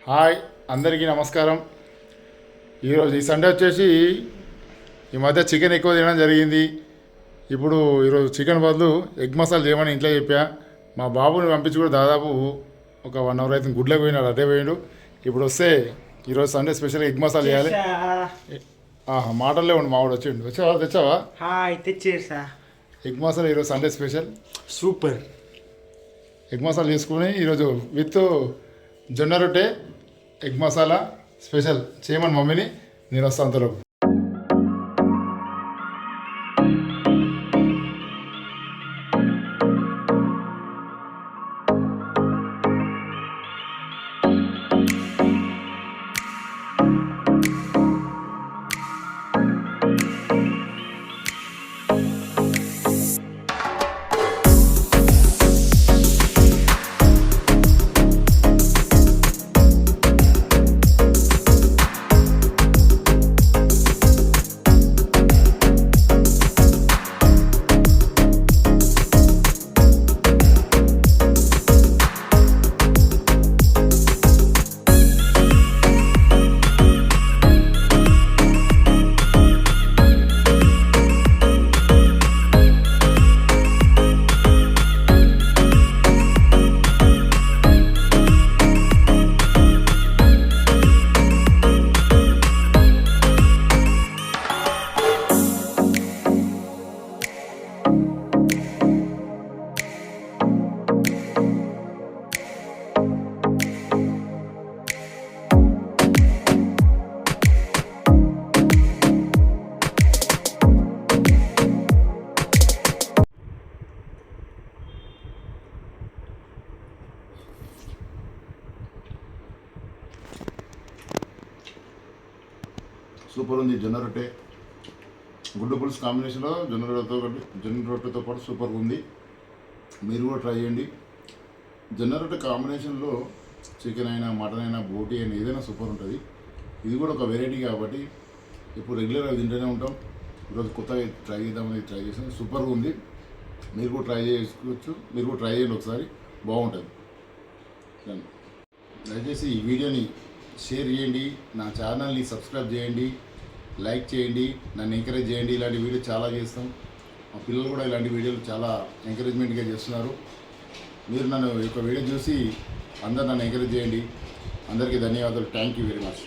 Hi అందరికీ నమస్కారం. ఈ సండే వచ్చేసి ఈ మధ్య చికెన్ ఎక్కువ తినడం జరిగింది. ఈరోజు చికెన్ బదులు ఎగ్ మసాలా చేయమని ఇంట్లో చెప్పా. మా బాబుని పంపించి కూడా దాదాపు ఒక 1 అవర్ అయితే గుడ్లకు పోయినాడు, అదే పోయాడు. ఇప్పుడు వస్తే ఈరోజు సండే స్పెషల్ ఎగ్ మసాలా చేయాలి. మాటల్లో ఉండి మావాడు వచ్చావా తెచ్చావా? తెచ్చేసా ఎగ్ మసాలా ఈరోజు Sunday special. Super egg masala చేసుకుని ఈరోజు విత్ జొన్న రొట్టె ఎగ్ మసాలా స్పెషల్ చేయమని మమ్మీని నేను వస్తాను అంతలోపు. సూపర్ ఉంది జొన్న రొట్టె గుడ్డు పులుసు కాంబినేషన్లో జొన్న రొట్టెతో పాటు సూపర్ ఉంది. మీరు కూడా ట్రై చేయండి. జొన్న రొట్టె కాంబినేషన్లో చికెన్ అయినా మటన్ అయినా బోటీ అయినా ఏదైనా సూపర్ ఉంటుంది. ఇది కూడా ఒక వెరైటీ కాబట్టి ఇప్పుడు రెగ్యులర్గా తింటూనే ఉంటాం. ఈరోజు కొత్తగా ట్రై చేద్దామని ట్రై చేసాం. సూపర్గా ఉంది. మీరు కూడా ట్రై చేసుకోవచ్చు. మీరు కూడా ట్రై చేయండి ఒకసారి, బాగుంటుంది. దయచేసి ఈ వీడియోని షేర్ చేయండి, నా ఛానల్ని సబ్స్క్రైబ్ చేయండి, లైక్ చేయండి, నన్ను ఎంకరేజ్ చేయండి. ఇలాంటి వీడియో చాలా చేస్తాం. మా పిల్లలు కూడా ఇలాంటి వీడియోలు చాలా ఎంకరేజ్మెంట్గా చేస్తున్నారు. మీరు నన్ను యొక్క వీడియో చూసి అందరు నన్ను ఎంకరేజ్ చేయండి. అందరికీ ధన్యవాదాలు. Thank you very much.